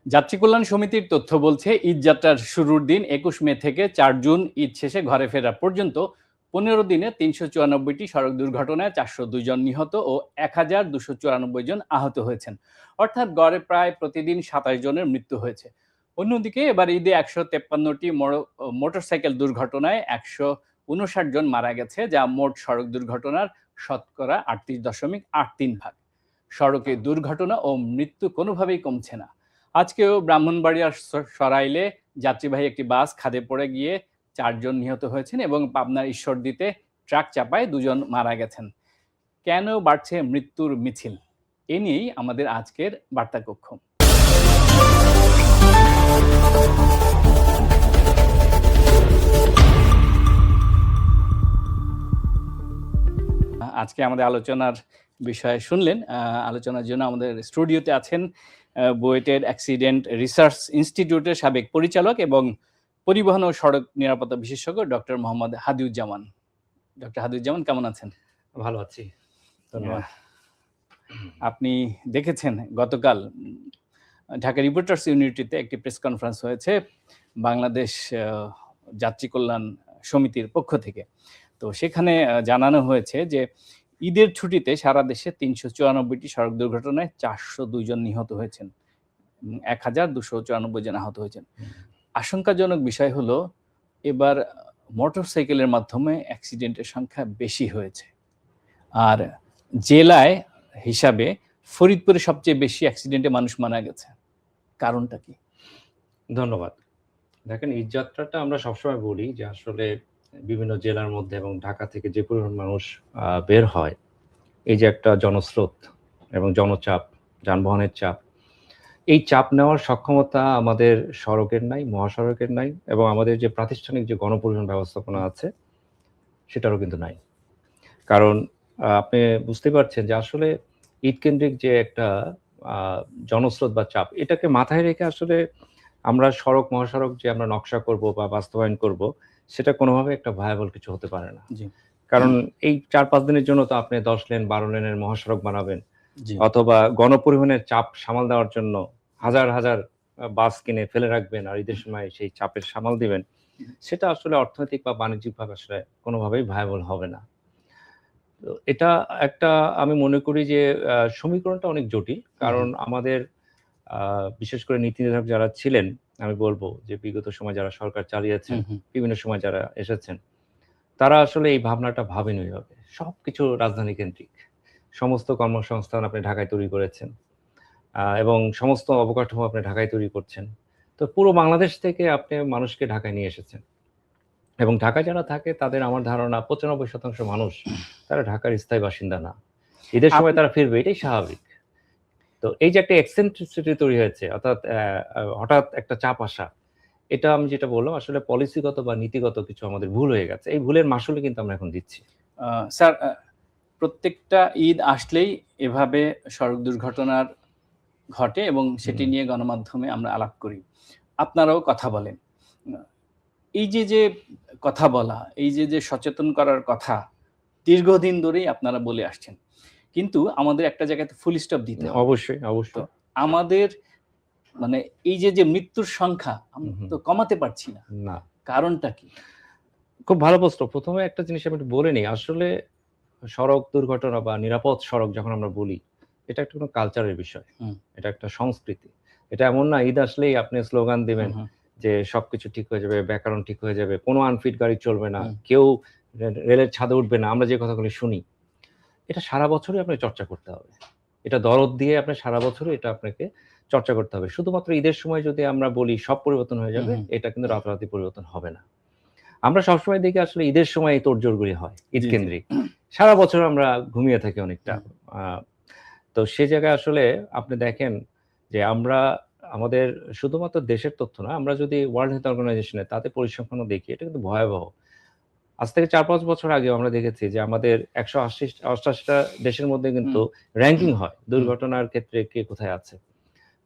যাত্রী কল্যাণ সমিতির তথ্য বলছে, ঈদ যাত্রার শুরুর দিন ২১ মে থেকে ৪ জুন ঈদ শেষে ঘরে ফেরা পর্যন্ত ১৫ দিনে ৩৯৪টি সড়ক দুর্ঘটনায় ৪০২ জন নিহত ও ১,২৯৪ জন আহত হয়েছেন। অর্থাৎ গড়ে প্রায় প্রতিদিন ২৭ জনের মৃত্যু হয়েছে। অন্যদিকে এবার ঈদে ১৫৩টি মোটরসাইকেল দুর্ঘটনায় ১৫৯ জন মারা গেছে, যা মোট সড়ক দুর্ঘটনার শতকরা ৩৮.৮৩%। সড়কে দুর্ঘটনা ও মৃত্যু কোনোভাবেই কমছে না। আজকেও ব্রাহ্মণবাড়িয়ার সরাইলে যাত্রীবাহী একটি বাস খাদে পড়ে গিয়ে ৪ জন নিহত হয়েছেন এবং পাবনার ঈশ্বরদীতে ট্রাক চাপায় ২ জন মারা গেছেন। কেন বাড়ছে মৃত্যুর মিছিল? এ নিয়েই আমাদের আজকের বার্তা কক্ষ। আজকে আমাদের আলোচনার বিষয় শুনলেন। আলোচনার জন্য আমাদের স্টুডিওতে আছেন বুয়েটের অ্যাক্সিডেন্ট রিসার্চ ইনস্টিটিউটের সাবেক পরিচালক এবং পরিবহন ও সড়ক নিরাপত্তা বিশেষজ্ঞ ডক্টর মোহাম্মদ হাদিউজ্জামান। ডক্টর হাদিউজ্জামান, কেমন আছেন? ভালো আছি, ধন্যবাদ। আপনি দেখেছেন গতকাল ঢাকা রিপোর্টার্স ইউনিটিতে একটি প্রেস কনফারেন্স হয়েছে বাংলাদেশ যাত্রী কল্যাণ সমিতির পক্ষ থেকে। তো সেখানে জানানো হয়েছে যে ঈদের ছুটিতে সারা দেশে ৩৯৪টি সড়ক দুর্ঘটনায় ৪০২ জন নিহত হয়েছেন, ১,২৯৪ জন আহত হয়েছেন। আশঙ্কাজনক বিষয় হলো এবার মোটরসাইকেলের মাধ্যমে অ্যাক্সিডেন্টের সংখ্যা বেশি হয়েছে, আর জেলায় হিসাবে ফরিদপুরে সবচেয়ে বেশি অ্যাক্সিডেন্টে মানুষ মারা গেছে। কারণটা কি? ধন্যবাদ। দেখেন, ঈদ যাত্রাটা আমরা সবসময় বলি যে আসলে বিভিন্ন জেলার মধ্যে এবং ঢাকা থেকে যে পরিমাণ মানুষ বের হয়, এই যে একটা জনস্রোত এবং জনচাপ, যানবাহনের চাপ, এই চাপ নেওয়ার সক্ষমতা আমাদের সড়কের নাই, মহাসড়কের নাই, এবং আমাদের যে প্রাতিষ্ঠানিক যে গণপরিবহন ব্যবস্থাপনা আছে সেটারও কিন্তু নাই। কারণ আপনি বুঝতে পারছেন যে আসলে ঈদ কেন্দ্রিক যে একটা জনস্রোত বা চাপ, এটাকে মাথায় রেখে আসলে আমরা সড়ক মহাসড়ক যে আমরা নকশা করব বা বাস্তবায়ন করব, সেটা কোনোভাবে একটা ভায়াবল কিছু হতে পারে না। কারণ এই ৪-৫ দিনের জন্য তো আপনি ১০ লেন ১২ লেনের মহাসড়ক বানাবেন, অথবা গণপরিবহনের চাপ সামাল দেওয়ার জন্য হাজার হাজার বাস কিনে ফেলে রাখবেন আর ঈদের সময় সেই চাপের সামাল দিবেন, সেটা আসলে অর্থনৈতিক বা বাণিজ্যিকভাবে আসলে কোনোভাবেই ভায়াবল হবে না। তো এটা একটা, আমি মনে করি যে সমীকরণটা অনেক জটিল। কারণ আমাদের বিশেষ করে নীতি নির্ধারক যারা ছিলেন, আমি বলবো যে বিগত সময় যারা সরকার চালিয়েছেন, বিভিন্ন সময় যারা এসেছেন, তারা আসলে এই ভাবনাটা ভাবেন ওইভাবে। সবকিছু রাজধানী কেন্দ্রিক, সমস্ত কর্মসংস্থান আপনি ঢাকায় তৈরি করেছেন এবং সমস্ত অবকাঠামো আপনি ঢাকায় তৈরি করছেন। তো পুরো বাংলাদেশ থেকে আপনি মানুষকে ঢাকায় নিয়ে এসেছেন, এবং ঢাকায় যারা থাকে তাদের আমার ধারণা ৯৫% মানুষ তারা ঢাকার স্থায়ী বাসিন্দা না। ঈদের সময় তারা ফিরবে, এটাই স্বাভাবিক। তো এই যে একটা এক্সেন্ট্রিসিটি তৈরি হয়েছে, অর্থাৎ হঠাৎ একটা চাপ আসা, এটা আমি যেটা বললাম আসলে পলিসিগত বা নীতিগত কিছু আমাদের ভুল হয়ে গেছে। এই ভুলের মাসুলই কিন্তু আমরা এখন দিচ্ছি। স্যার, প্রত্যেকটা ঈদ আসলেই এভাবে সড়ক দুর্ঘটনার ঘটে এবং সেটি নিয়ে গণমাধ্যমে আমরা আলাপ করি, আপনারাও কথা বলেন। এই যে কথা বলা, এই যে সচেতন করার কথা দীর্ঘদিন ধরেই আপনারা বলে আসছেন, কিন্তু আমাদের একটা জায়গাতে ফুল স্টপ দিতে হবে। অবশ্যই অবশ্যই। আমাদের মানে এই যে মৃত্যুর সংখ্যা আমরা তো কমাতে পারছি না, কারণটা কি? খুব ভালো প্রশ্ন। প্রথমে একটা জিনিস আমি একটু বলে নিই, আসলে সড়ক দুর্ঘটনা বা নিরাপদ সড়ক যখন আমরা বলি, এটা একটা কোনো কালচারের বিষয়, এটা একটা সংস্কৃতি। এটা এমন না ঈদ আসলেই আপনি স্লোগান দিবেন যে সবকিছু ঠিক হয়ে যাবে, ব্যাকরণ ঠিক হয়ে যাবে, কোনো আনফিট গাড়ি চলবে না, কেউ রেলের ছাদে উঠবে না, আমরা যে কথাগুলো শুনি। এটা সারা বছরই আপনাকে চর্চা করতে হবে, এটা দরদ দিয়ে আপনি সারা বছরই এটা আপনাকে চর্চা করতে হবে। শুধুমাত্র ঈদের সময় যদি আমরা বলি সব পরিবর্তন হয়ে যাবে, এটা কিন্তু রাতারাতি পরিবর্তন হবে না। আমরা সবসময় দেখি আসলে ঈদের সময় এই তোড়জোড়গুলি হয়, ঈদ কেন্দ্রিক। সারা বছর আমরা ঘুমিয়ে থাকি অনেকটা। তো সে জায়গায় আসলে আপনি দেখেন যে আমরা আমাদের শুধুমাত্র দেশের তথ্য না, আমরা যদি ওয়ার্ল্ড হেলথ অর্গানাইজেশনে তাতে পরিসংখ্যানও দেখি, এটা কিন্তু ভয়াবহ। আজ থেকে ৪-৫ বছর আগে আমরা দেখেছি যে আমাদের ১৮৮টা দেশের মধ্যে কিন্তু র্যাঙ্কিং হয় দুর্ঘটনার ক্ষেত্রে কে কোথায় আছে।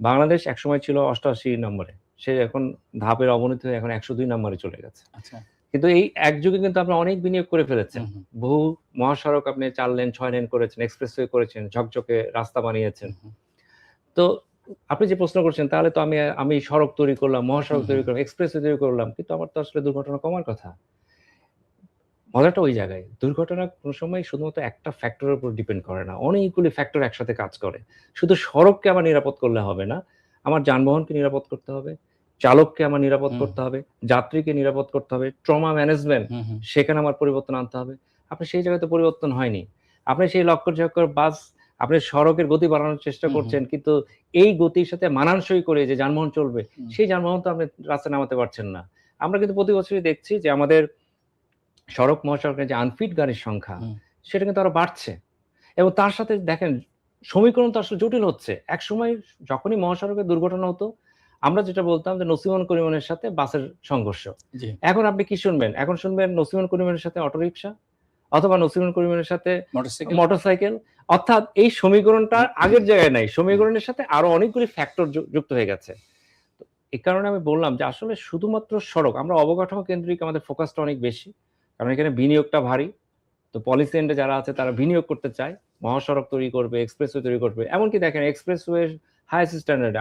বাংলাদেশ একসময় ছিল ৮৮ নম্বরে, সে এখন ধাপের অবনতি হয়ে এখন ১০২ নম্বরে চলে গেছে। কিন্তু এই এক যুগে কিন্তু আপনি অনেক বিনিয়োগ করে ফেলেছেন। বহু মহাসড়ক আপনি ৪ লেন ৬ লেন করেছেন, এক্সপ্রেসওয়ে করেছেন, ঝকঝকে রাস্তা বানিয়েছেন। তো আপনি যে প্রশ্ন করছেন তাহলে তো আমি সড়ক তৈরি করলাম, মহাসড়ক হুম, তৈরি হুম, করলাম, এক্সপ্রেসওয়ে তৈরি করলাম, কিন্তু আমার তো আসলে দুর্ঘটনা কমার কথা। মজাটা ওই জায়গায়। দুর্ঘটনা কোনো সময় শুধুমাত্র একটা ফ্যাক্টরের উপর ডিপেন্ড করে না। অনেকগুলি ফ্যাক্টর একসাথে কাজ করে। শুধু সড়ককে আমার নিরাপদ করলে হবে না। আমার যানবাহনকে নিরাপদ করতে হবে, চালককে আমার নিরাপদ হুম, করতে হবে, যাত্রীকে নিরাপদ করতে হবে, ট্রমা ম্যানেজমেন্ট হুম, হুম, সেখানে আমার পরিবর্তন আনতে হবে। আপনি সেই জায়গায় তো পরিবর্তন হয়নি। আপনি সেই লক্কর-ঝক্কর বাস, আপনি সড়কের গতি বাড়ানোর চেষ্টা হুম, হুম, করছেন, কিন্তু এই গতির সাথে মানানসই করে যে যানবাহন চলবে, হুম, সেই যানবাহন তো আপনি রাস্তায় নামাতে পারছেন না। আমরা কিন্তু প্রতি বছরই দেখছি যে আমাদের সড়ক মহাসড়কের যে আনফিট গাড়ির সংখ্যা, হুম, সেটা কিন্তু আরো বাড়ছে। এবং তার সাথে দেখেন সমীকরণ তো আসলে জটিল হচ্ছে। একসময় যখনই মহাসড়কে দুর্ঘটনা হতো, আমরা যেটা বলতাম যে নসিমন করিমের সাথে বাসের সংঘর্ষ। জি, এখন আপনি কি শুনবেন? এখন শুনবেন নসিমন করিমের সাথে অটোরিকশা অথবা নসিমন করিমের সাথে মোটরসাইকেল, মোটরসাইকেল। অর্থাৎ এই সমীকরণটা আগের জায়গায় নাই। সমীকরণের সাথে আরো অনেকগুলি ফ্যাক্টর যুক্ত হয়ে গেছে। তো এই কারণে আমি বললাম যে আসলে শুধুমাত্র সড়ক, আমরা অবকাঠামো কেন্দ্রিক আমাদের ফোকাসটা অনেক বেশি। কারণ এখানে বিনিয়োগটা ভারী। তো পলিসি এন্ডে যারা আছে তারা বিনিয়োগ করতে চায়। মহাসড়ক তৈরি করবে, এক্সপ্রেসওয়ে তৈরি করবে। এমনকি দেখেন এক্সপ্রেসওয়ে হাইয়েস্ট স্ট্যান্ডার্ড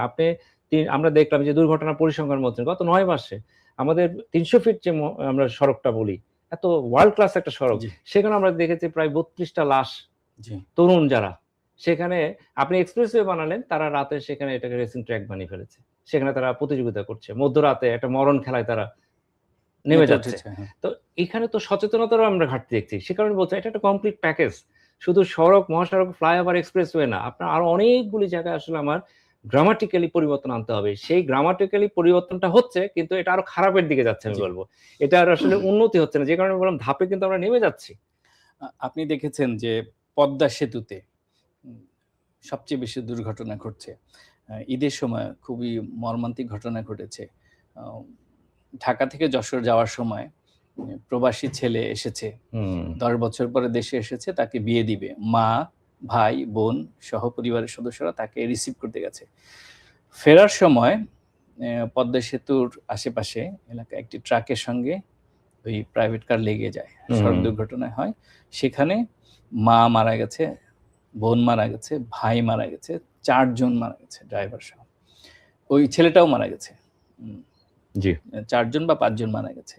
এ আমরা দেখলাম যে দুর্ঘটনার পরিসংখ্যান বলছেন গত ৯ মাসে আমাদের ৩০০ ফিট যে আমরা সড়কটা বলি, এত ওয়ার্ল্ড ক্লাস একটা সড়ক। জি, সেখানে আমরা দেখেছি প্রায় ৩২ টা লাশ, জি, তরুণ যারা। সেখানে আপনি এক্সপ্রেসওয়ে বানালেন, তারা রাতে সেখানে এটাকে রেসিং ট্র্যাক বানিয়ে ফেলেছে। সেখানে তারা প্রতিযোগিতা করছে। মধ্যরাতে একটা মরণ খেলায় তারা নেমে মেতে যাচ্ছে। উঠেছে, হ্যাঁ। তো এখানে তো সচেতনতারও আমরা ঘাটতি দেখছি। সে কারণে বলছি এটা একটা কমপ্লিট প্যাকেজ। শুধু সড়ক, মহাসড়ক, ফ্লাইওভার, এক্সপ্রেসওয়ে না। আপনার আরো অনেকগুলি জায়গায় আসলে আমার গ্রামাটিক্যালি পরিবর্তন আনতে হবে। সেই গ্রামাটিক্যালি পরিবর্তনটা হচ্ছে, কিন্তু এটা আরো খারাপের দিকে যাচ্ছে আমি জি। বলব। এটা আর আসলে উন্নতি হচ্ছে না। যে কারণে বললাম ধাপে কিন্তু আমরা নেমে যাচ্ছি। আপনি দেখেছেন যে পদ্মা সেতুতে উম সবচেয়ে বেশি দুর্ঘটনা ঘটছে। ঈদের সময় খুবই মর্মান্তিক ঘটনা ঘটেছে। আ ঢাকা থেকে যশোর যাওয়ার সময় প্রবাসী ছেলে এসেছে। হুম, ১০ বছর পরে দেশে এসেছে, তাকে বিয়ে দিবে। মা, ভাই, বোন সহ পরিবারের সদস্যরা তাকে রিসিভ করতে গেছে। ফেরার সময় পদ্মা সেতুর আশেপাশে এলাকায় একটি ট্রাকের সঙ্গে ওই প্রাইভেট কার লেগে যায়। সড়ক হুম, দুর্ঘটনা হয়। সেখানে মা মারা গেছে, বোন মারা গেছে, ভাই মারা গেছে, ৪ জন মারা গেছে ড্রাইভার সহ। ওই ছেলেটাও মারা গেছে। উম জি। ৪ জন বা ৫ জন মারা গেছে।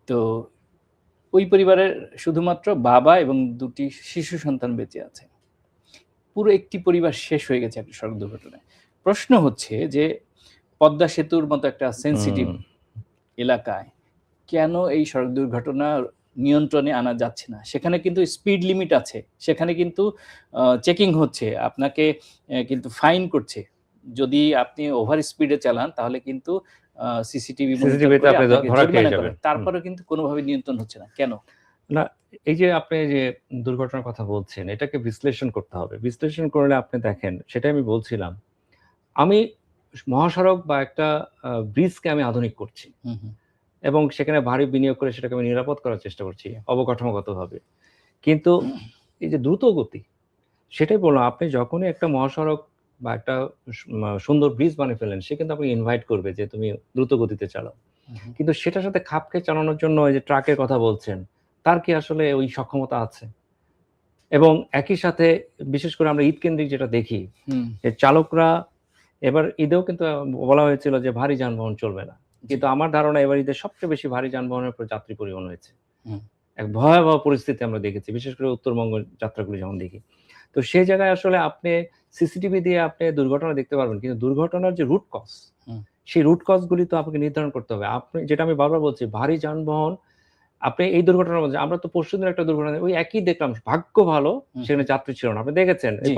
তো ওই পরিবারের শুধুমাত্র বাবা এবং ২ টি শিশু সন্তান বেঁচে আছে। পুরো একটি পরিবার শেষ হয়ে গেছে একটা সড়ক দুর্ঘটনায়। প্রশ্ন হচ্ছে যে পদ্মা সেতুর মতো একটা সেনসিটিভ হুম, এলাকায় কেন এই সড়ক দুর্ঘটনা নিয়ন্ত্রণে আনা যাচ্ছে না? সেখানে কিন্তু স্পিড লিমিট আছে। সেখানে কিন্তু চেকিং হচ্ছে। আপনাকে কিন্তু ফাইন করছে। যদি আপনি ওভার স্পিডে চালান তাহলে কিন্তু সিসিটিভি মনিটর সিসিটিভিতে করে আপনি আপনাকে ধরা খেয়ে জরিমানা করে। যাবেন। হুম। তারপরেও কিন্তু কোনোভাবে নিয়ন্ত্রণ হচ্ছে না। কেন? না, এই যে আপনি যে দুর্ঘটনার কথা বলছেন, এটাকে বিশ্লেষণ করতে হবে। বিশ্লেষণ করলে আপনি দেখেন, সেটাই আমি বলছিলাম। আমি মহাসড়ক বা একটা ব্রিজকে আমি আধুনিক করছি হুম, হুম। এবং সেখানে ভারী বিনিয়োগ করে সেটাকে আমি নিরাপদ করার চেষ্টা করছি অবকাঠামোগতভাবে। কিন্তু এই যে দ্রুত গতি, সেটাই বললাম, আপনি যখনই একটা মহাসড়ক বা একটা সুন্দর ব্রিজ বানিয়ে ফেললেন, সে কিন্তু আপনাকে ইনভাইট করবে যে তুমি দ্রুত গতিতে চালাও। হুম, হুম। কিন্তু সেটার সাথে খাপ খেয়ে চালানোর জন্য এই যে ট্রাকের কথা বলছেন, তার কি আসলে ওই সক্ষমতা আছে? এবং একই সাথে বিশেষ করে আমরা ঈদ কেন্দ্রিক যেটা দেখি, হুম, যে চালকরা এবার ঈদেও কিন্তু বলা হয়েছিল যে ভারী যানবাহন চলবে না। জি। কিন্তু আমার ধারণা এবার ঈদে সবচেয়ে বেশি ভারী যানবাহনের উপর যাত্রী পরিবহন হয়েছে। হুম, এক ভয়াবহ পরিস্থিতি আমরা দেখেছি। বিশেষ করে উত্তরবঙ্গ যাত্রাগুলো যেমন দেখি। তো সেই জায়গায় আসলে আপনি সিসিটিভি দিয়ে আপনি দুর্ঘটনা দেখতে পারবেন। কিন্তু দুর্ঘটনার যে রুট কজ, হুম। সেই রুট কজ গুলি তো আপনাকে নির্ধারণ করতে হবে। আপনি যেটা আমি বারবার বলছি, ভারী যানবাহন, আপনি এই দুর্ঘটনার মধ্যে আমরা তো পরশুদিন একটা দুর্ঘটনা ওই একই দেখলাম। ভাগ্য ভালো হুম, সেখানে হুম। যাত্রী ছিল না। আপনি দেখেছেন? এই জি।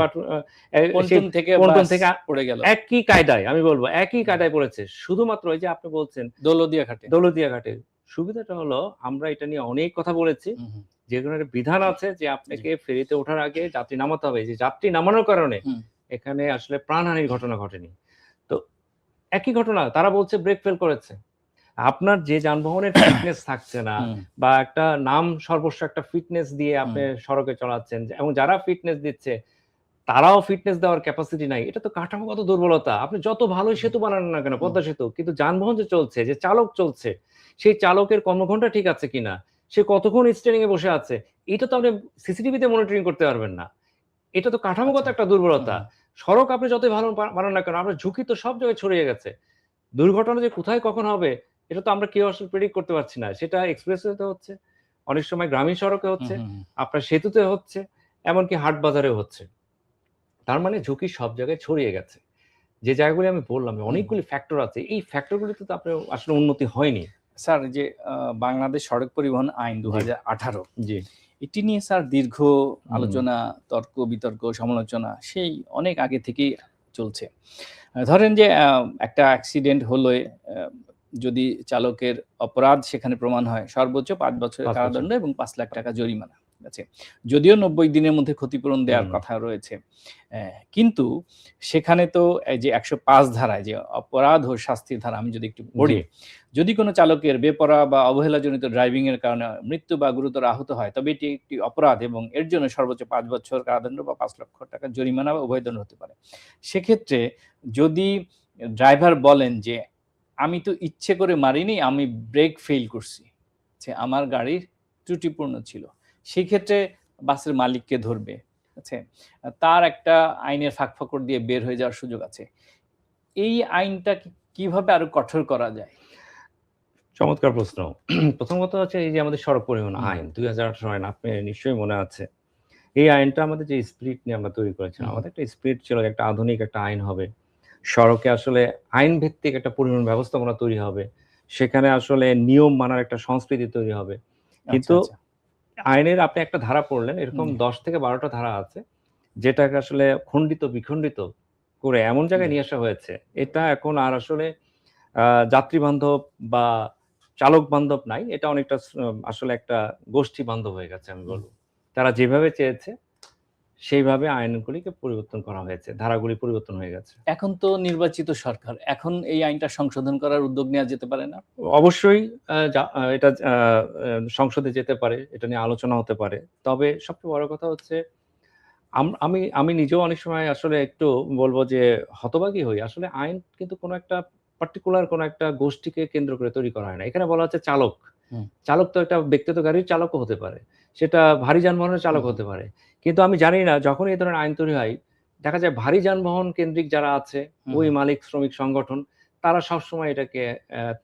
সেই পন্টুন থেকে পন্টন বাস থেকে পড়ে গেল। একই কায়দায় আমি বলব একই হুম। কায়দায় পড়েছে। শুধুমাত্র ওই যে আপনি বলছেন দৌলতদিয়া ঘাটে। দৌলতদিয়া ঘাটে। সুবিধাটা হলো আমরা এটা নিয়ে অনেক কথা বলেছি। হুম, হুম। যেখানে একটা বিধান আছে যে জি। আপনাকে ফেরিতে ওঠার আগে যাত্রী নামাতে হবে। যে যাত্রী নামানোর কারণে হুম, এখানে আসলে প্রাণহানির ঘটনা ঘটেনি। তো একই ঘটনা তারা বলছে ব্রেক ফেল করেছে। আপনার যে যানবাহনের ফিটনেস থাকছে না হুম, বা একটা নাম সর্বস্ব একটা ফিটনেস দিয়ে হুম। আপনি সড়কে চলাচ্ছেন এবং যারা ফিটনেস দিচ্ছে তারাও ফিটনেস দেওয়ার ক্যাপাসিটি নাই। এটা তো কাঠামোগত দুর্বলতা। আপনি যত ভালোই জি। সেতু বানান না কেন, হুম, পদ্মা সেতু, কিন্তু যানবাহন যে চলছে, যে চালক চলছে, সেই চালকের কর্মঘণ্টা ঠিক আছে কিনা? সে কতক্ষণ স্টিয়ারিং এ বসে আছে? এটা তো আপনি সিসিটিভিতে মনিটরিং করতে পারবেন না। এটা তো কাঠামোগত আচ্ছা। একটা হুম, দুর্বলতা। হুম। সড়ক আপনি যতই ভালো বানান না কেন, আমরা ঝুঁকি তো সব জায়গায় ছড়িয়ে গেছে। দুর্ঘটনা যে কোথায় কখন হবে এটা তো আমরা কেউ আসলে প্রেডিক্ট করতে পারছি না। সেটা এক্সপ্রেসওয়েতে হচ্ছে, অনেক সময় গ্রামীণ সড়কে হুম, হচ্ছে, হুম, হুম। আপনার সেতুতে হচ্ছে, এমনকি হাট বাজারেও হচ্ছে। তার মানে ঝুঁকি সব জায়গায় ছড়িয়ে গেছে। যে জায়গাগুলি আমি বললাম হুম। অনেকগুলি ফ্যাক্টর আছে। এই ফ্যাক্টর গুলিতে তো আপনার আসলে উন্নতি হয়নি। স্যার, এই যে বাংলাদেশ সড়ক পরিবহন আইন জি, ২০১৮, জি। এটি নিয়ে স্যার দীর্ঘ হুম, আলোচনা, তর্ক বিতর্ক, সমালোচনা সেই অনেক আগে থেকেই চলছে। ধরেন যে একটা অ্যাক্সিডেন্ট হলে যদি চালকের অপরাধ সেখানে প্রমাণ হয়, সর্বোচ্চ ৫ বছরের ৫ বছর। কারাদণ্ড এবং ৳৫,০০,০০০ জরিমানা। ঠিক আছে? যদিও ৯০ দিনের মধ্যে ক্ষতিপূরণ দেওয়ার হুম, কথা রয়েছে। কিন্তু সেখানে তো এই যে ১০৫ ধারায় যে অপরাধ ও শাস্তির ধারা আমি যদি একটু জি, পড়ি, যদি কোনো চালকের বেপরোয়া বা অবহেলাজনিত ড্রাইভিং এর কারণে মৃত্যু বা গুরুতর আহত হয়, তবে এটি একটি অপরাধ এবং এর জন্য সর্বোচ্চ ৫ বছর কারাদণ্ড বা ৳৫,০০,০০০ জরিমানা বা উভয় দণ্ড হতে পারে। সেক্ষেত্রে যদি ড্রাইভার বলেন যে, "আমি তো ইচ্ছে করে মারিনি, আমি ব্রেক ফেইল করছি। আমার গাড়ির ত্রুটিপূর্ণ ছিল।" সেক্ষেত্রে বাসের মালিককে ধরবে। ঠিক আছে? তার একটা আইনের ফাঁক-ফোকর দিয়ে বের হয়ে যাওয়ার সুযোগ আছে। এই আইনটা কিভাবে আরো কঠোর করা যায়? চমৎকার প্রশ্ন। প্রথম কথা হচ্ছে এই যে আমাদের সড়ক পরিবহন হুম, আইন ২০১৮ আইন আপনার নিশ্চয়ই মনে আছে। এই আইনটা আমাদের যে স্পিরিট নিয়ে আমরা তৈরি করেছিলাম। হুম, হুম। আমাদের একটা স্পিরিট ছিল যে একটা আধুনিক একটা আইন হবে। সড়কে আসলে আইন ভিত্তিক একটা পরিবহন ব্যবস্থাপনা তৈরি হবে। সেখানে আসলে নিয়ম মানার একটা সংস্কৃতি তৈরি হবে। আচ্ছা, কিন্তু আচ্ছা। আইনের আপনি একটা ধারা পড়লেন, এরকম জি, ১০ থেকে ১২ টা ধারা আছে, যেটাকে আসলে খণ্ডিত বিখণ্ডিত করে এমন জি। জায়গায় নিয়ে আসা হয়েছে, এটা এখন আর আসলে আ যাত্রী বান্ধব বা চালক বান্ধব নাই। এটা অনেকটা আসলে একটা গোষ্ঠী বান্ধব হয়ে গেছে আমি হুম। বলব। তারা যেভাবে চেয়েছে সেইভাবে আইনগুলিকে পরিবর্তন করা হয়েছে। ধারাগুলি পরিবর্তন হয়ে গেছে। এখন তো নির্বাচিত সরকার। এখন এই আইনটা সংশোধন করার উদ্যোগ নেওয়া যেতে পারে না? অবশ্যই এটা সংসদে যেতে পারে। এটা নিয়ে আলোচনা হতে পারে। তবে সবচেয়ে বড় কথা হচ্ছে আমি নিজেও অনেক সময় আসলে একটু বলব যে হতবাকই হই। আসলে আইন কিন্তু কোন একটা পার্টিকুলার কোন একটা গোষ্ঠীকে কেন্দ্র করে তৈরি করা হয় না। এখানে বলা হচ্ছে চালক। হুম, চালক তো একটা ব্যক্তিগত গাড়ির চালকও হতে পারে। সেটা ভারী যানবাহনের হুম, চালক হুম, হতে পারে। কিন্তু আমি জানি না যখন এই ধরনের আইন তৈরি হয়, দেখা যায় ভারী যানবাহন কেন্দ্রিক যারা আছে, হুম, ওই হুম, মালিক শ্রমিক সংগঠন, তারা সবসময় এটাকে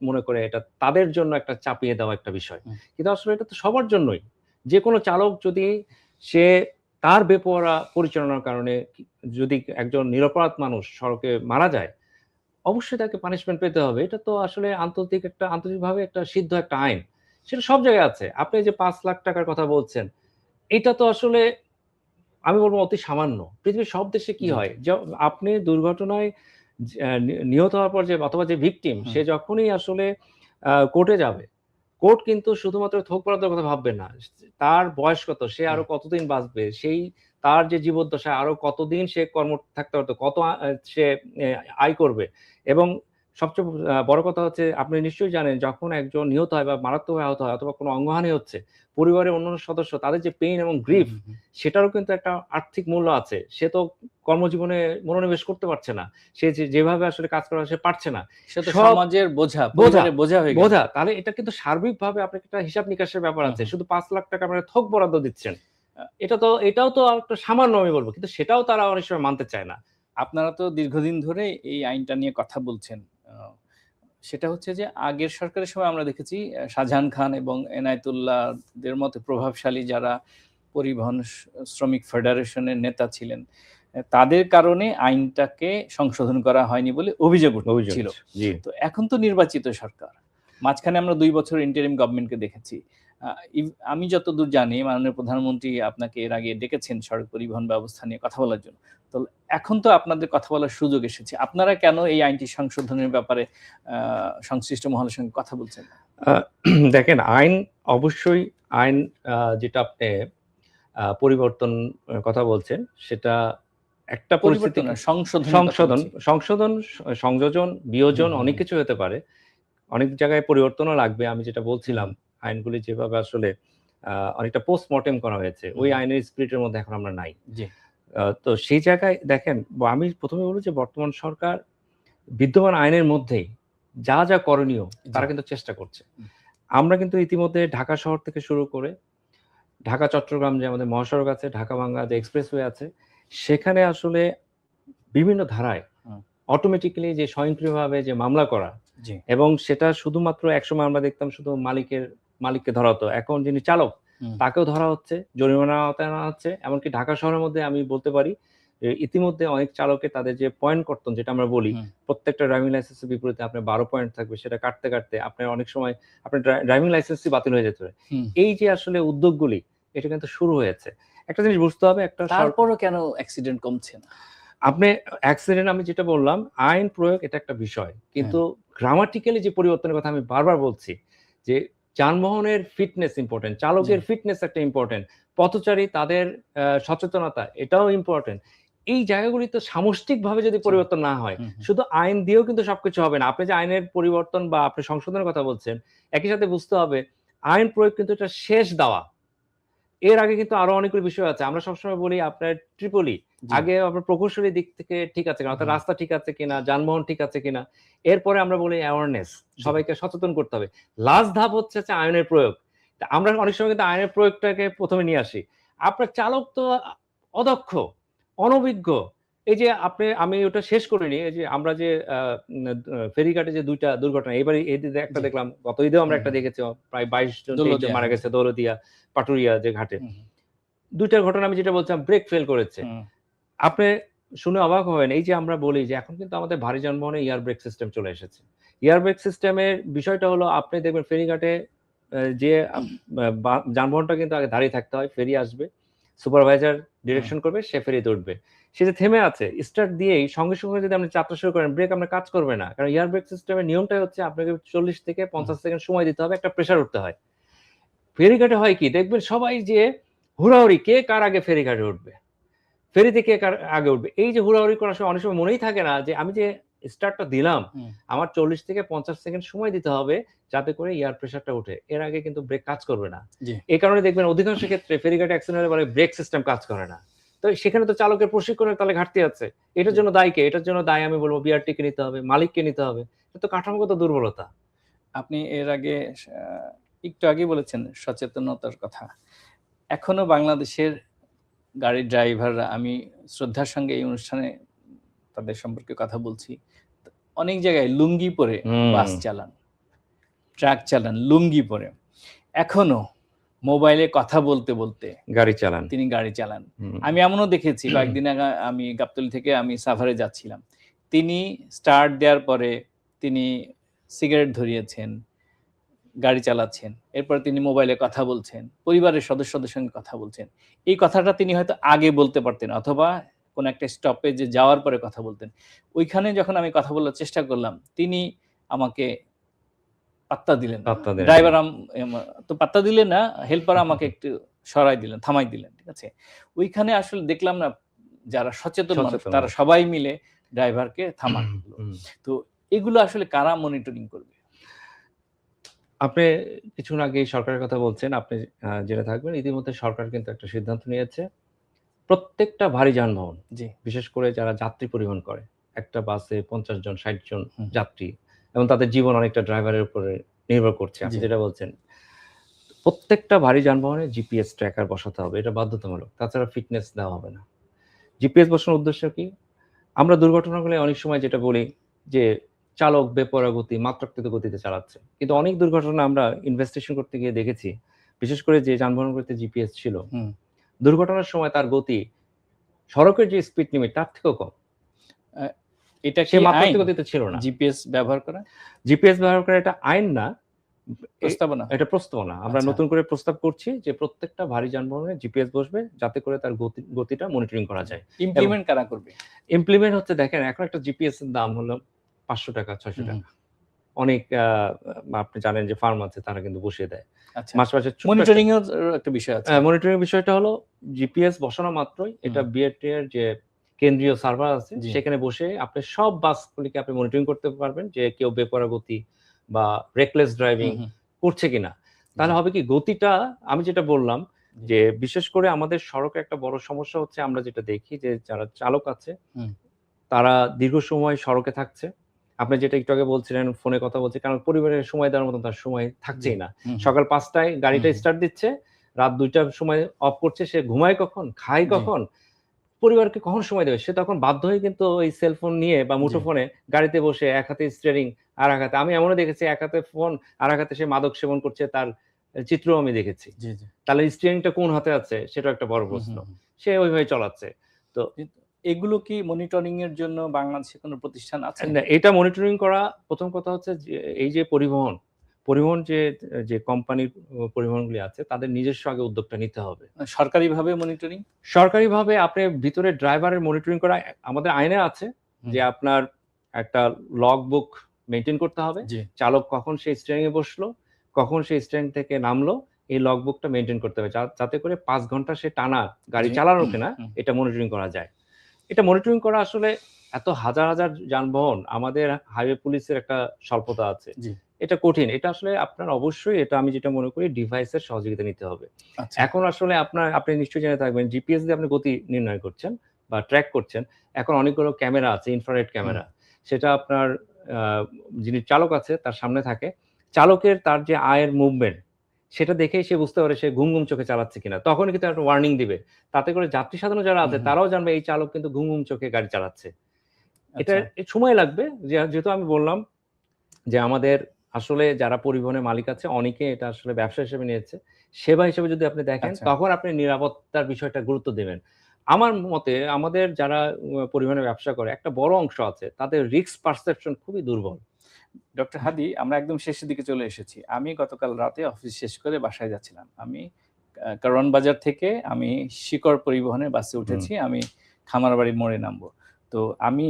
মনে করে এটা তাদের জন্য একটা চাপিয়ে দেওয়া একটা বিষয়। হুম। কিন্তু আসলে এটা তো সবার জন্যই। যেকোনো চালক যদি সে তার বেপরোয়া পরিচালনার কারণে যদি একজন নিরপরাধ মানুষ সড়কে মারা যায়, অবশ্যই তাকে পানিশমেন্ট পেতে হবে। এটা তো আসলে আন্তর্জাতিকভাবে একটা সিদ্ধ একটা আইন। সেটা সব জায়গায় আছে। আপনি এই যে ৳৫,০০,০০০ র কথা বলছেন, এটা তো আসলে আমি বলব অতি সামান্য। পৃথিবীর সব দেশে কি জি। হয়? আপনি দুর্ঘটনায় নিহত হওয়ার পর যে অথবা যে ভিকটিম হুম, সে যখনই আসলে কোর্টে যাবে, কোর্ট কিন্তু শুধুমাত্র থোক বরাদ্দের কথা ভাববে না। তার বয়স কত? সে হুম, আরো কতদিন বাঁচবে? তার যে জীবদ্দশায় আরো কতদিন সে কর্মঠ থাকতে পারত? কত সে এ আয় করবে? এবং সবচেয়ে বড় কথা হচ্ছে আপনি নিশ্চয়ই জানেন যখন একজন নিহত হয় বা মারাত্মকভাবে আহত হয় অথবা কোনো অঙ্গহানি হচ্ছে, পরিবারের অন্যান্য সদস্য তাদের যে পেইন এবং হুম, গ্রিফ হুম, হুম। সেটারও কিন্তু একটা আর্থিক মূল্য আছে। সে তো কর্মজীবনে মনোনিবেশ করতে পারছে না। সে যেভাবে আসলে কাজ করা সে পারছে না। সে তো সব সমাজের বোঝা, বোঝা, পরিবারের বোঝা হয়ে গেল। বোঝা। তাহলে এটা কিন্তু সার্বিকভাবে আপনাকে একটা হিসাব-নিকাশের ব্যাপার হুম, আছে। হুম। শুধু ৳৫,০০,০০০ আপনারা থোক বরাদ্দ দিচ্ছেন। এটাও তো একটা সামান্য আমি বলব। কিন্তু সেটাও তারা অনেক সময় মানতে চায় না। আপনারা তো দীর্ঘদিন ধরে এই আইনটা নিয়ে কথা বলছেন। আ সেটা হচ্ছে যে আগের সরকারের সময় আমরা দেখেছি শাহজাহান খান এবং এনায়েতুল্লাহদের মতো প্রভাবশালী যারা পরিবহন শ্রমিক ফেডারেশনের নেতা ছিলেন, তাদের কারণে আইনটাকে সংশোধন করা হয়নি বলে অভিযোগ অভিযোগ ছিল। আছে। জি। তো এখন তো নির্বাচিত সরকার। মাঝখানে আমরা ২ বছর ইন্টারিম গভর্নমেন্টকে দেখেছি। আ আমি যতদূর জানি মাননীয় প্রধানমন্ত্রী আপনাকে এর আগে ডেকেছেন সড়ক পরিবহন ব্যবস্থা নিয়ে কথা বলার জন্য। তো এখন তো আপনাদের কথা বলার সুযোগ এসেছে। আপনারা কেন এই আইনটি সংশোধনের ব্যাপারে আ সংশ্লিষ্ট মহলের সঙ্গে কথা বলছেন না? আ দেখেন অবশ্যই আইন যেটা আপনি পরিবর্তন কথা বলছেন সেটা একটা পরিবর্তন পরিস্থিতিকে না, সংশোধনের কথা বলছি। সংশোধন, সংযোজন, হুম, বিয়োজন হুম, অনেক হুম, কিছু হতে পারে। অনেক জায়গায় পরিবর্তনও লাগবে। আমি যেটা হুম, বলছিলাম, হুম, আইনগুলি যেভাবে আসলে অনেকটা পোস্টমর্টেম করা হয়েছে। হুম, ওই হুম। আইনের স্পিরিট এর মধ্যে এখন আমরা নাই। জি, তো সেই জায়গায় দেখেন আমি ১ম এ বলব যে বর্তমান সরকার বিদ্যমান আইনের মধ্যেই যা করণীয় জি। তারা কিন্তু চেষ্টা করছে। হুম, আমরা কিন্তু ইতিমধ্যে ঢাকা শহর থেকে শুরু করে ঢাকা চট্টগ্রাম যে আমাদের মহাসড়ক আছে, ঢাকা-বাংলা যে এক্সপ্রেসওয়ে আছে, সেখানে আসলে বিভিন্ন ধারায় হুম। অটোমেটিক্যালি যে স্বয়ংক্রিয়ভাবে যে মামলা করা, জি। এবং সেটা শুধুমাত্র একসময় আমরা দেখতাম শুধু মালিককে ধরা হতো, এখন যিনি চালক হুম। তাকেও ধরা হচ্ছে, জরিমানার আওতায় আনা হচ্ছে। এমনকি ঢাকা শহরের মধ্যে আমি বলতে পারি যে ইতিমধ্যে অনেক চালকের তাদের যে পয়েন্ট কর্তন যেটা আমরা বলি, হুম। প্রত্যেকটা ড্রাইভিং লাইসেন্সের বিপরীতে আপনার 12 পয়েন্ট থাকবে, সেটা কাটতে, কাটতে আপনার অনেক সময় আপনার ড্রাইভিং লাইসেন্সই বাতিল হয়ে যেতে পারে। হুম। এই যে আসলে উদ্যোগগুলি, এটা কিন্তু শুরু হয়েছে। একটা জিনিস বুঝতে হবে, একটা তারপরও কেন অ্যাক্সিডেন্ট কমছে না? আপনি অ্যাক্সিডেন্ট, আমি যেটা বললাম, আইন প্রয়োগ এটা একটা বিষয়। কিন্তু গ্রামাটিক্যালি যে পরিবর্তনের কথা আমি বারবার বলছি যে যানবাহনের ফিটনেস ইম্পোর্টেন্ট, চালকের জি। ফিটনেস একটা ইম্পোর্টেন্ট, পথচারী তাদের সচেতনতা এটাও ইম্পোর্টেন্ট। এই জায়গাগুলিতে সামষ্টিকভাবে যদি জি। পরিবর্তন না হয়, হুম, হুম। শুধু আইন দিয়েও কিন্তু সবকিছু হবে না। আপনি যে আইনের পরিবর্তন বা আপনি সংশোধনের কথা বলছেন, একই সাথে বুঝতে হবে আইন প্রয়োগ কিন্তু এটা শেষ দাওয়া। এর আগে কিন্তু আরো অনেকগুলো বিষয় আছে। আমরা সবসময় বলি আপনার ট্রিপলি, জি। আগে আপনার প্রকৌশলী দিক থেকে ঠিক আছে কিনা, অর্থাৎ হুম। রাস্তা ঠিক আছে কিনা, যানবাহন ঠিক আছে কিনা। এরপরে আমরা বলি অ্যাওয়ারনেস, জি। সবাইকে সচেতন করতে হবে। লাস্ট ধাপ হচ্ছে যে আইনের প্রয়োগ। তা আমরা অনেক সময় কিন্তু আইনের প্রয়োগটাকে ১ম এ নিয়ে আসি। আপনার চালক তো অদক্ষ, অনভিজ্ঞ। এই যে আমি ওটা শেষ করিনি। এই যে আমরা যে ফেরিঘাটে যে ২ টা দুর্ঘটনা, এবারে ঈদে একটা জি। দেখলাম, গত ঈদেও আমরা হুম, একটা হুম। দেখেছি। প্রায় ২২ জন ২৩ জন দৌলতদিয়া, মারা হ্যাঁ। গেছে দৌলতদিয়া, পাটুরিয়া যে ঘাটে। হুম, হুম। ২ টার ঘটনা আমি যেটা বলছিলাম, ব্রেক ফেল করেছে। হুম। আপনি শুনে অবাক হবেন, এই যে আমরা বলি যে এখন কিন্তু আমাদের ভারী যানবাহনে এয়ার ব্রেক সিস্টেম চলে এসেছে। এয়ার ব্রেক সিস্টেমের বিষয়টা হলো, আপনি দেখবেন ফেরিঘাটে যে যানবাহনটা কিন্তু আগে দাঁড়িয়ে থাকতে হয়। ফেরি আসবে, সুপারভাইজার হুম। ডিরেকশন করবে, সে ফেরিতে উঠবে। সে যে থেমে আছে, স্টার্ট দিয়েই সঙ্গে, সঙ্গে যদি আপনি যাত্রা শুরু করেন, ব্রেক আপনার কাজ করবে না। কারণ এয়ার ব্রেক সিস্টেমের নিয়মটাই হচ্ছে আপনাকে ৪০ থেকে হুম। ৫০ সেকেন্ড সময় দিতে হবে, একটা প্রেশার উঠতে হয়। ফেরিঘাটে হয় কি? দেখবেন সবাই যে হুড়াহুড়ি, কে কার আগে ফেরিঘাটে উঠবে? ফেরিতে কে কার আগে উঠবে? এই যে হুড়াহুড়ি করার সময় অনেক সময় মনেই থাকে না যে আমি যে স্টার্টটা দিলাম, হুম। আমার ৪০ থেকে ৫০ সেকেন্ড সময় দিতে হবে যাতে করে এয়ার প্রেশারটা উঠে। এর আগে কিন্তু ব্রেক কাজ করবে না। জি। এই কারণে দেখবেন অধিকাংশ ক্ষেত্রে ফেরিঘাটে অ্যাক্সিডেন্ট হলে বলে ব্রেক সিস্টেম কাজ করে না। তো সেখানে তো চালকের প্রশিক্ষণের তাহলে ঘাটতি আছে। এটার জি। জন্য দায়ী কে? এটার জন্য দায় আমি বলব BRT কে নিতে হবে, মালিককে নিতে হবে। এটা তো কাঠামোগত দুর্বলতা। আপনি এর আগে আ একটু আগেই বলেছেন সচেতনতার কথা। এখনো বাংলাদেশের গাড়ির ড্রাইভাররা, আমি শ্রদ্ধার সঙ্গে এই অনুষ্ঠানে তাদের সম্পর্কে কথা বলছি। অনেক জায়গায় লুঙ্গি পরে হুম, বাস চালান, ট্রাক চালান লুঙ্গি পরে। এখনো মোবাইলে কথা বলতে, বলতে গাড়ি চালান। তিনি গাড়ি চালান। হুম, আমি এমনও দেখেছি, কয়েকদিন আগে আমি গাবতলী থেকে আমি সাভারে যাচ্ছিলাম। তিনি স্টার্ট দেওয়ার পরে তিনি সিগারেট ধরিয়েছেন, গাড়ি চালাচ্ছেন। এরপরে তিনি মোবাইলে কথা বলছেন, পরিবারের সদস্যদের সঙ্গে কথা বলছেন। এই কথাটা তিনি হয়তো আগে বলতে পারতেন, অথবা কোনো একটা স্টপেজে যাওয়ার পরে কথা বলতেন। ওইখানে যখন আমি কথা বলার চেষ্টা করলাম, তিনি আমাকে পাত্তা দিলেন না। পাত্তা দেন নাই। ড্রাইভার তো পাত্তা দিলেন না, হেল্পার আমাকে একটু সরাই দিলেন, থামাই দিলেন। ঠিক আছে? ওইখানে আসলে দেখলাম না, যারা সচেতন মানুষ সচেতন তারা মানুষ। সবাই মিলে ড্রাইভারকে থামানো হলো। হুম। তো এগুলো আসলে কারা মনিটরিং করবে? আপনি কিছুক্ষণ আগেই সরকারের কথা বলছেন। আপনি জেনে থাকবেন ইতিমধ্যে সরকার কিন্তু একটা সিদ্ধান্ত নিয়েছে। প্রত্যেকটা ভারী যানবাহন, জি। বিশেষ করে যারা যাত্রী পরিবহন করে, একটা বাসে ৫০ জন ৬০ জন হুম, যাত্রী, এবং তাদের জীবন অনেকটা ড্রাইভারের উপরে নির্ভর করছে। আপনি জি। যেটা বলছেন। প্রত্যেকটা ভারী যানবাহনে জিপিএস ট্র্যাকার বসাতে হবে। এটা বাধ্যতামূলক। তাছাড়া ফিটনেস দেওয়া হবে না। জিপিএস বসানোর উদ্দেশ্য কি? আমরা দুর্ঘটনাগুলো অনেক সময় যেটা বলি যে, চালক বেপরোয়া গতি, মাত্রাতিরিক্ত গতিতে চালাচ্ছে। কিন্তু অনেক দুর্ঘটনা আমরা ইনভেস্টিগেশন করতে গিয়ে দেখেছি, বিশেষ করে যে যানবাহনগুলোতে জিপিএস ছিল, হুম। দুর্ঘটনার সময় তার গতি সড়কের যে স্পিড লিমিট তার থেকেও কম। আ এটা সে কি আইন? মাত্রাতিরিক্ত গতিতে ছিল না। জিপিএস ব্যবহার করা? জিপিএস ব্যবহার করা এটা আইন না। এ প্রস্তাবনা? এটা প্রস্তাবনা। আমরা আচ্ছা। নতুন করে প্রস্তাব করছি যে প্রত্যেকটা ভারী যানবাহনে জিপিএস বসবে যাতে করে তার গতিটা মনিটরিং করা যায়। এবং ইমপ্লিমেন্ট কারা করবে? ইমপ্লিমেন্ট হচ্ছে, দেখেন এখন একটা জিপিএস এর দাম হলো ৳৫০০, হুম, হুম। ৳৬০০। অনেক আপনি জানেন যে ফার্ম আছে, তারা কিন্তু বসিয়ে দেয়। আচ্ছা। মাসে, মাসে ছোট্ট একটা মনিটরিং এর একটা বিষয় আছে। মনিটরিং এর বিষয়টা হলো জিপিএস বসানো মাত্রই হুম। এটা বিআরটি এর যে কেন্দ্রীয় সার্ভার আছে জি। সেখানে বসে আপনি সব বাসগুলিকে আপনি মনিটরিং করতে পারবেন যে কেউ বেপরোয়া গতি বা রেকলেস ড্রাইভিং হুম, হুম। করছে কিনা। তাহলে জি, হবে কি, গতিটা আমি যেটা বললাম জি। যে বিশেষ করে আমাদের সড়কে একটা বড় সমস্যা হচ্ছে, আমরা যেটা দেখি যে যারা চালক আছে হুম। তারা দীর্ঘ সময় সড়কে থাকছে। আপনি যেটা একটু আগে বলছিলেন, ফোনে কথা বলছে। কারণ পরিবারের সময় দেওয়ার মতো তার সময় জি। থাকছেই না। হুম, হুম। সকাল ৫ টায় হুম, গাড়িটা হুম। স্টার্ট দিচ্ছে, রাত ২ টার সময় অফ করছে। সে ঘুমায় কখন? খায় জি। কখন? পরিবারকে কখন সময় দেবে? সে তখন বাধ্য হয়ে কিন্তু ওই সেলফোন নিয়ে বা জি। মুঠোফোনে গাড়িতে বসে এক হাতে স্টিয়ারিং আর এক হাতে, আমি এমনও দেখেছি এক হাতে ফোন আর এক হাতে সে মাদক সেবন করছে, তার চিত্রও আমি দেখেছি। জি, জি। তাহলে স্টিয়ারিংটা কোন হাতে আছে সেটাও একটা বড় হুম, প্রশ্ন। হুম, হুম। সে ওইভাবে চালাচ্ছে। তো কিন্তু এগুলো কি মনিটরিং এর জন্য বাংলাদেশে কোনো প্রতিষ্ঠান আছে? না, এটা মনিটরিং করা, প্রথম কথা হচ্ছে যে এই যে পরিবহন যে কোম্পানির পরিবহনগুলি আছে তাদের নিজস্ব আগে উদ্যোগটা নিতে হবে। সরকারিভাবে মনিটরিং? সরকারিভাবে আপনি ভিতরে ড্রাইভারের মনিটরিং করা আমাদের আইনে আছে হুম, যে আপনার একটা লগ বুক মেইনটেইন করতে হবে। জি। চালক কখন সে স্টিয়ারিং এ বসলো, কখন সে স্টিয়ারিং থেকে নামলো, এই লগ বুকটা মেইনটেইন করতে হবে। যাতে করে ৫ ঘন্টা সে টানা গাড়ি জি। চালালো হুম, কিনা হুম। এটা মনিটরিং করা যায়। এটা মনিটরিং করা আসলে এত হাজার, হাজার যানবাহন, আমাদের হাইওয়ে পুলিশের একটা স্বল্পতা আছে। জি। এটা কঠিন। এটা আসলে আপনার অবশ্যই, এটা আমি যেটা মনে করি, ডিভাইসের সহযোগিতা নিতে হবে। আচ্ছা। এখন আসলে আপনি নিশ্চয়ই জেনে থাকবেন জিপিএস দিয়ে আপনি গতি নির্ণয় করছেন বা ট্র্যাক করছেন। এখন অনেকগুলো ক্যামেরা আছে, ইনফ্রারেড হুম, ক্যামেরা। সেটা আপনার আ যিনি চালক আছে তার সামনে থাকে। চালকের তার যে আয়ের মুভমেন্ট সেটা দেখেই সে বুঝতে পারে সে ঘুম, ঘুম চোখে চালাচ্ছে কিনা। তখনই কিন্তু একটা ওয়ার্নিং দিবে। তাতে করে যাত্রী সাধারণ যারা হুম, আছে হুম। তারাও জানবে এই চালক কিন্তু ঘুম, ঘুম চোখে গাড়ি চালাচ্ছে। এটা আচ্ছা। সময় লাগবে। যেহেতু আমি বললাম যে আমাদের আসলে যারা পরিবহনের মালিক আছে অনেকে এটা আসলে ব্যবসা হিসেবে নিয়েছে। সেবা হিসেবে যদি আপনি দেখেন আচ্ছা। তখন আপনি নিরাপত্তার বিষয়টা গুরুত্ব দিবেন। আমার মতে আমাদের যারা পরিবহনের ব্যবসা করে একটা বড় অংশ আছে তাদের রিস্ক পারসেপশন খুবই দুর্বল। ডক্টর হাদি, আমরা একদম শেষের দিকে চলে এসেছি। আমি গতকাল রাতে অফিস শেষ করে বাসায় যাচ্ছিলাম। আমি কারওয়ান বাজার থেকে আমি শিকড় পরিবহনের বাসে হুম, উঠেছি। আমি খামারবাড়ির মোড়ে নামবো। তো আমি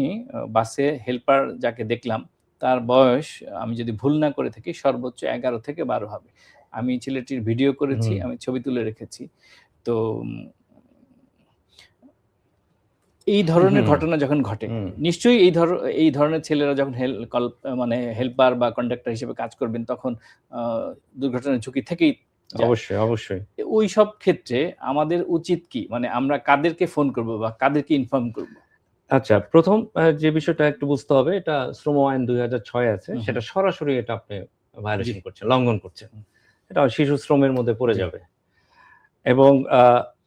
বাসে হেল্পার যাকে দেখলাম, তার বয়স, আমি যদি ভুল না করে থাকি, সর্বোচ্চ ১১ থেকে ১২ হবে। আমি ছেলেটির ভিডিও করেছি, হুম, আমি ছবি তুলে রেখেছি। তো এই ধরনের হুম, ঘটনা যখন ঘটে, হুম। নিশ্চয়ই এই ধরনের ছেলেরা যখন মানে হেল্পার বা কন্ডাক্টর হিসেবে কাজ করবেন, তখন আ দুর্ঘটনার ঝুঁকি থেকেই যায়। অবশ্যই, অবশ্যই। ওইসব ক্ষেত্রে আমাদের উচিত কি? মানে আমরা কাদেরকে ফোন করব বা কাদেরকে ইনফর্ম করব? আচ্ছা, ১ম যে বিষয়টা একটু বুঝতে হবে, এটা শ্রম আইন ২০০৬ আছে। হুম, হুম। সেটা সরাসরি এটা আপনি জি। ভায়োলেশন করছেন, লঙ্ঘন করছেন। হুম, এটা শিশু শ্রমের মধ্যে পড়ে জি। যাবে। এবং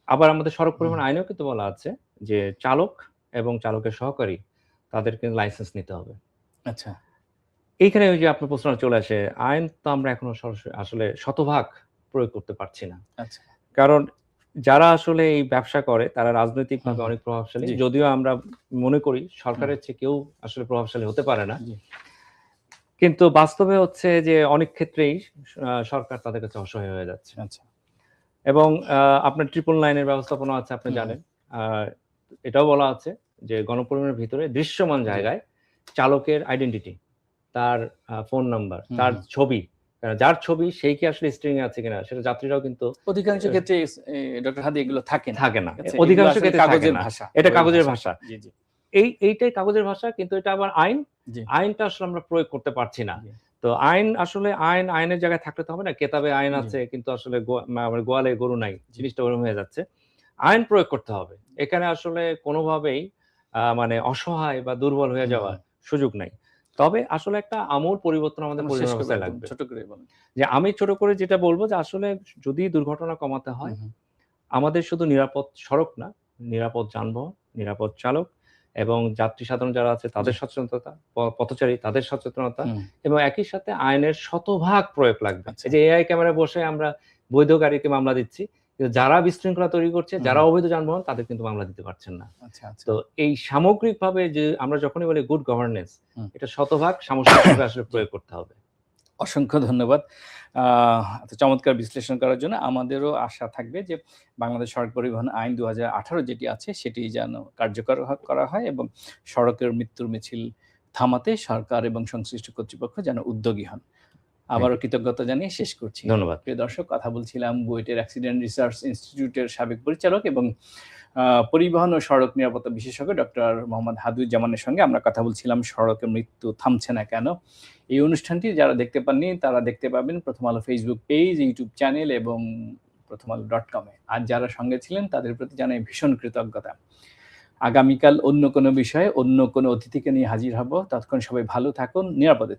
আবার আমাদের সড়ক হুম, পরিবহন আইনেও কিন্তু বলা আছে যে চালক এবং চালকের সহকারী তাদের কিন্তু লাইসেন্স নিতে হবে। আচ্ছা, এইখানে ওই যে আপনার প্রশ্নটা চলে আসে, আইন তো আমরা এখনো সরাসরি আসলে শতভাগ প্রয়োগ করতে পারছি না। আচ্ছা। কারণ যারা আসলে এই ব্যবসা করে তারা হুম, রাজনৈতিকভাবে হুম। অনেক প্রভাবশালী। জি, যদিও আমরা মনে করি হুম, সরকারের চেয়ে কেউ আসলে প্রভাবশালী হতে পারে না। জি, কিন্তু বাস্তবে হচ্ছে যে অনেক ক্ষেত্রেই সরকার তাদের কাছে অসহায় হয়ে যাচ্ছে। আচ্ছা। এবং আপনার ট্রিপল লাইনের ব্যবস্থাপনা আছে, আপনি হুম, হুম। জানেন। আ এটাও বলা আছে যে গণপরিবহনের ভিতরে দৃশ্যমান জি। জায়গায় চালকের আইডেন্টিটি, তার ফোন নাম্বার, হুম, তার হুম। ছবি, যার ছবি সেই কি আসলে স্টিয়ারিং এ আছে কিনা সেটা যাত্রীরাও কিন্তু অধিকাংশ এ ক্ষেত্রে ডক্টর হাদি এগুলো থাকে না। থাকে না। ঠিক আছে? এগুলো অধিকাংশ আসলে ক্ষেত্রে থাকে কাগজের না। ভাষা, এটা বইয়ের কাগজের ভাষা। ভাষা। জি, জি, এইটাই কাগজের ভাষা, কিন্তু এটা আবার আইন। জি, আইনটা আসলে আমরা প্রয়োগ করতে পারছি না। জি, তো আইন আসলে আইনের জায়গায় থাকলে তো হবে না। কেতাবে আইন জি, আছে কিন্তু আসলে মানে গোয়ালে গরু নাই। জি। জিনিসটা ওরকম হয়ে যাচ্ছে। আইন প্রয়োগ করতে হবে। এখানে আসলে কোনোভাবেই মানে অসহায় বা দুর্বল হয়ে হুম, যাওয়ার হুম। সুযোগ নাই। তবে আসলে একটা আমূল পরিবর্তন আমাদের আমরা শেষ পরিবহন করব ব্যবস্থায় একদম লাগবে। ছোট করে বলেন। যে আমি ছোট করে যেটা বলব যে আসলে যদি দুর্ঘটনা কমাতে হুম, হয়, হুম, আমাদের শুধু নিরাপদ সড়ক না, নিরাপদ যানবাহন, নিরাপদ চালক এবং যাত্রী সাধারণ যারা আছে জি, তাদের সচেতনতা, পথচারী তাদের সচেতনতা হুম, এবং একই সাথে আইনের শতভাগ প্রয়োগ লাগবে। আচ্ছা, এই যে এআই ক্যামেরায় বসে আমরা বৈধ গাড়িকে মামলা দিচ্ছি। কিন্তু যারা বিশৃঙ্খলা তৈরি করছে, হুম, যারা হুম, অবৈধ যানবাহন তাদের কিন্তু মামলা দিতে পারছেন না। আচ্ছা, আচ্ছা, তো এই সামগ্রিকভাবে যে আমরা যখনই বলি গুড গভর্নেন্স, হুম, এটা শতভাগ সামষ্টিকভাবে আসলে জি। প্রয়োগ করতে হবে। অসংখ্য ধন্যবাদ। এত চমৎকার বিশ্লেষণ করার জন্য। আমাদেরও আশা থাকবে যে বাংলাদেশ সড়ক পরিবহন আইন ২০১৮ যেটি আছে সেটি যেন কার্যকর করা হয় এবং সড়কের মৃত্যুর মিছিল থামাতে সরকার এবং সংশ্লিষ্ট কর্তৃপক্ষ যেন উদ্যোগী হন। থ্যাংক আবারও ইউ। কৃতজ্ঞতা জানিয়ে শেষ করছি। ধন্যবাদ। প্রিয় দর্শক, কথা বলছিলাম বুয়েটের অ্যাক্সিডেন্ট রিসার্চ ইনস্টিটিউটের সাবেক পরিচালক এবং আ পরিবহন ও সড়ক নিরাপত্তা বিশেষজ্ঞ ডক্টর মোহাম্মদ হাদুজ্জামানের সঙ্গে। আমরা কথা বলছিলাম সড়কে মৃত্যু থামছে না কেন? এই অনুষ্ঠানটি যারা দেখতে পাননি তারা দেখতে পাবেন প্রথম আলো ফেসবুক পেজ, ইউটিউব চ্যানেল এবং প্রথমআলো.com এ। আর যারা সঙ্গে ছিলেন তাদের প্রতি জানাই ভীষণ কৃতজ্ঞতা। আগামীকাল অন্য কোনো বিষয়ে অন্য কোনো অতিথিকে নিয়ে হাজির হব। ততক্ষণ সবাই ভালো থাকুন, নিরাপদে